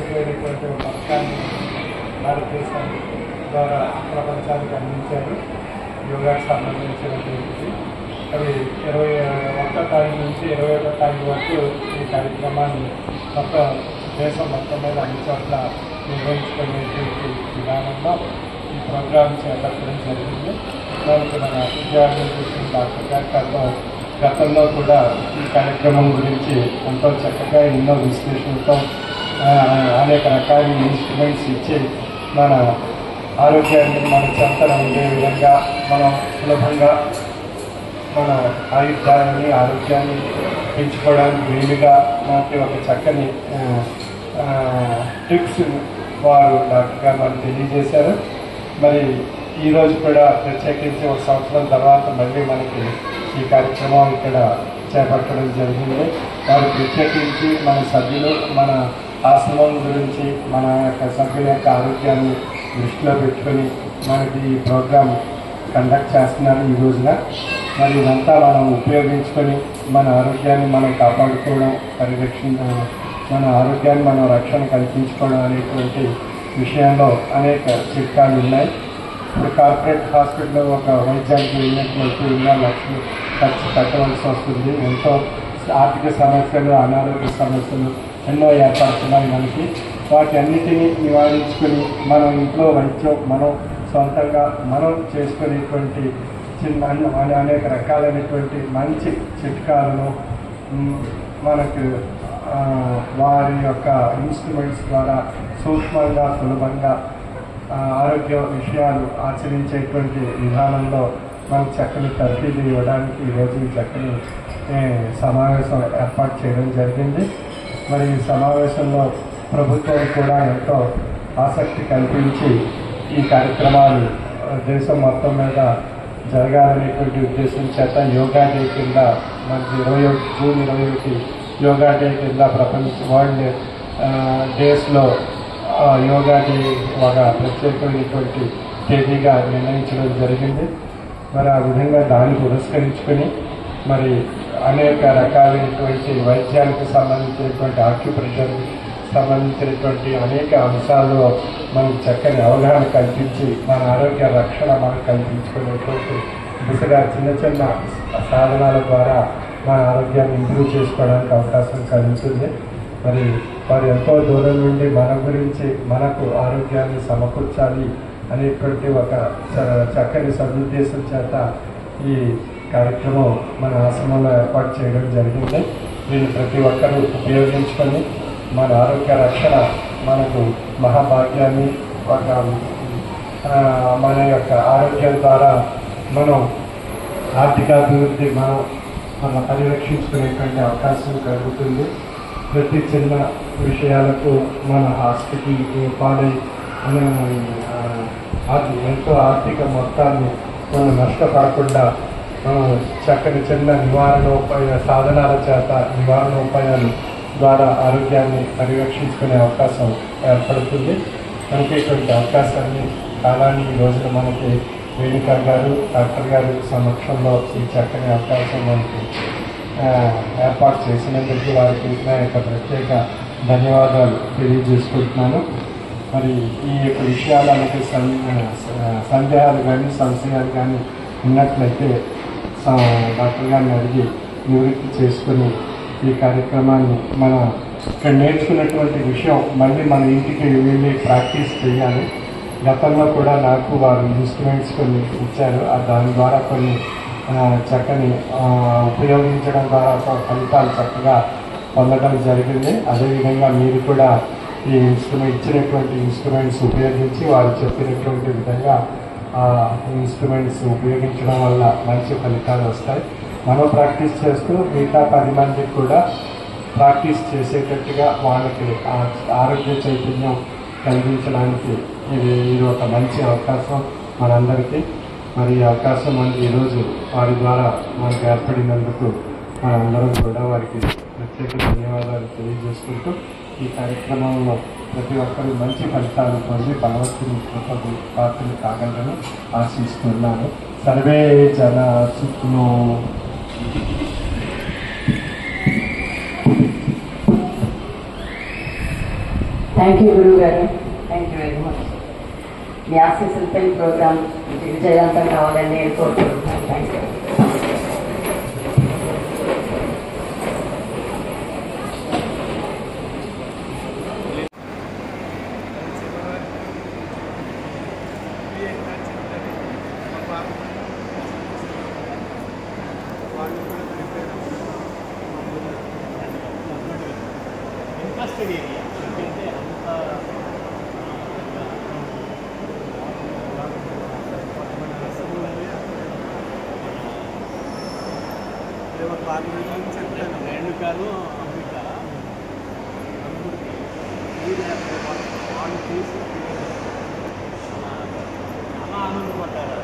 అద్భుతమైనటువంటి ఒక పథకాన్ని భారతదేశం ద్వారా ప్రపంచానికి అందించారు. యోగాకు సంబంధించినటువంటిది అవి 21వ తారీఖు నుంచి 21వ తారీఖు వరకు ఈ కార్యక్రమాన్ని మొత్తం దేశం మొత్తం మీద అన్ని చోట్ల నిర్వహించుకునేటువంటి విధానంలో ఈ ప్రోగ్రామ్ చేపట్టడం జరిగింది. దానికి మన విద్యార్థులు చూసిన డాక్టర్ గారు గతంలో కూడా ఈ కార్యక్రమం గురించి ఎంతో చక్కగా ఎన్నో విశ్లేషణలతో అనేక రకాల ఇన్స్ట్రుమెంట్స్ ఇచ్చి మన ఆరోగ్యాన్ని మన చెంతన ఉండే విధంగా మనం సులభంగా మన ఆరోగ్యాన్ని పెంచుకోవడానికి వీలుగా మనకి ఒక చక్కని టిప్స్ వారు డాక్టర్ గారు మనకు తెలియజేశారు. మరి ఈరోజు కూడా ప్రత్యేకించి ఒక సంవత్సరం తర్వాత మళ్ళీ మనకి ఈ కార్యక్రమం ఇక్కడ చేపట్టడం జరిగింది. వారు ప్రత్యేకించి మన సభ్యులు మన ఆశ్రమం గురించి మన యొక్క సభ్యుల యొక్క ఆరోగ్యాన్ని దృష్టిలో పెట్టుకొని మనకి ఈ ప్రోగ్రాం కండక్ట్ చేస్తున్నారు ఈ రోజున. మరి ఇదంతా మనం ఉపయోగించుకొని మన ఆరోగ్యాన్ని మనం కాపాడుకోవడం, మన ఆరోగ్యాన్ని మనం రక్షణ కల్పించుకోవడం అనేటువంటి విషయంలో అనేక చిట్కాలు ఉన్నాయి. ఇప్పుడు కార్పొరేట్ హాస్పిటల్లో ఒక వైద్యానికి వెళ్ళినటువంటి ఎన్నో లక్షలు ఖర్చు పెట్టవలసి వస్తుంది. ఎంతో ఆర్థిక సమస్యలు, అనారోగ్య సమస్యలు ఎన్నో ఏర్పడుతున్నాయి మనకి. వాటి అన్నిటినీ నివారించుకొని మనం ఇంట్లో వైద్యం మనం సొంతంగా మనం చేసుకునేటువంటి అనేక రకాలైనటువంటి మంచి చిట్కాలను మనకు వారి యొక్క ఇన్స్ట్రుమెంట్స్ ద్వారా సూక్ష్మంగా సులభంగా ఆరోగ్య విషయాలు ఆచరించేటువంటి విధానంలో మనకు చక్కని తర్ఫీదు ఇవ్వడానికి ఈరోజు చక్కని సమావేశం ఏర్పాటు చేయడం జరిగింది. మరి ఈ సమావేశంలో ప్రభుత్వం కూడా ఎంతో ఆసక్తి కల్పించి ఈ కార్యక్రమాలు దేశం మొత్తం మీద జరగాలనేటువంటి ఉద్దేశం చేత యోగా డే కింద మనకి జూన్ 21 యోగా డే కింద ప్రపంచ వరల్డ్ డేస్లో యోగా డే ఒక ప్రత్యేకమైనటువంటి తేదీగా నిర్ణయించడం జరిగింది. మరి ఆ విధంగా దాన్ని పురస్కరించుకొని మరి అనేక రకాలైనటువంటి వైద్యానికి సంబంధించినటువంటి ఆక్యుప్రెషర్ సంబంధించినటువంటి అనేక అంశాల్లో మనకు చక్కని అవగాహన కల్పించి మన ఆరోగ్య రక్షణ మనం కల్పించుకునేటువంటి దిశగా చిన్న చిన్న సాధనాల ద్వారా మన ఆరోగ్యాన్ని ఇంప్రూవ్ చేసుకోవడానికి అవకాశం కలుగుతుంది. మరి వారు ఎంతో దూరం నుండి మన గురించి మనకు ఆరోగ్యాన్ని సమకూర్చాలి అనేటువంటి ఒక చక్కని సదుద్దేశం చేత ఈ కార్యక్రమం మన ఆశ్రమంలో ఏర్పాటు చేయడం జరిగింది. దీన్ని ప్రతి ఒక్కరూ ఉపయోగించుకొని మన ఆరోగ్య రక్షణ మనకు మహాభాగ్యాన్ని ఒక మన యొక్క ఆరోగ్యం ద్వారా మనం ఆర్థికాభివృద్ధి మనం పరిరక్షించుకునేటువంటి అవకాశం కలుగుతుంది. ప్రతి చిన్న విషయాలకు మన హాస్పిటల్కి పాడై ఎంతో ఆర్థిక మొత్తాన్ని మనం నష్టపడకుండా మనం చక్కని చిన్న సాధనాల చేత నివారణోపాయాలు ద్వారా ఆరోగ్యాన్ని పరిరక్షించుకునే అవకాశం ఏర్పడుతుంది. మనకి ఇటువంటి అవకాశాన్ని కాలాన్ని ఈ రోజున మనకి రేణుకా గారు డాక్టర్ గారు సమక్షంలో ఈ చక్కని అవకాశం మనకి ఏర్పాటు చేసినందుకు వారికి నా యొక్క ప్రత్యేక ధన్యవాదాలు తెలియజేసుకుంటున్నాను. మరి ఈ యొక్క విషయాలకి సందేహాలు కానీ సంశయాలు కానీ ఉన్నట్లయితే డాక్టర్ గారిని అడిగి నివృత్తి చేసుకుని ఈ కార్యక్రమాన్ని మన ఇక్కడ నేర్చుకున్నటువంటి విషయం మళ్ళీ మన ఇంటికి వెళ్ళి ప్రాక్టీస్ చేయాలి. గతంలో కూడా నాకు వారు ఇన్స్ట్రుమెంట్స్ కొన్ని ఇచ్చారు. దాని ద్వారా కొన్ని చక్కని ఉపయోగించడం ద్వారా ఫలితాలు చక్కగా పొందడం జరిగింది. అదేవిధంగా మీరు కూడా ఈ ఇచ్చినటువంటి ఇన్స్ట్రుమెంట్స్ ఉపయోగించి వారు చెప్పినటువంటి విధంగా ఇన్స్ట్రుమెంట్స్ ఉపయోగించడం వల్ల మంచి ఫలితాలు వస్తాయి. మనం ప్రాక్టీస్ చేస్తూ మిగతా 10 మందికి కూడా ప్రాక్టీస్ చేసేటట్టుగా వాళ్ళకి ఆరోగ్య చైతన్యం కలిగించడానికి ఇది ఒక మంచి అవకాశం మనందరికీ. మరి ఈ అవకాశం మనకి ఈరోజు వారి ద్వారా మనకు ఏర్పడినందుకు మనందరం కూడా వారికి ప్రత్యేక ధన్యవాదాలు తెలియజేసుకుంటూ ఈ కార్యక్రమంలో ప్రతి ఒక్కరూ మంచి ఫలితాలు పొంది భగవంతుని కృపకు పాత్రలు కాగలరని ఆశిస్తున్నాను. సర్వే జన సుఖినో. థ్యాంక్ యూ గురువు గారు, థ్యాంక్ యూ వెరీ మచ్. మీ ఆశీస్సులతో ఈ ప్రోగ్రామ్ విజయవంతం కావాలని నేను కోరుకుంటున్నాను. Thank you. అమెరికాలో అమెరికా వాళ్ళు తీసి చాలా ఆనందపడ్డారు.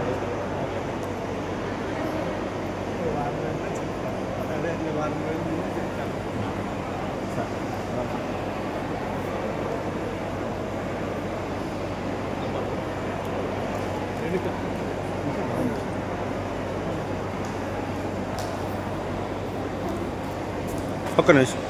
అదే వారి చెప్తాను సార్. ఒక్క నిమిషం.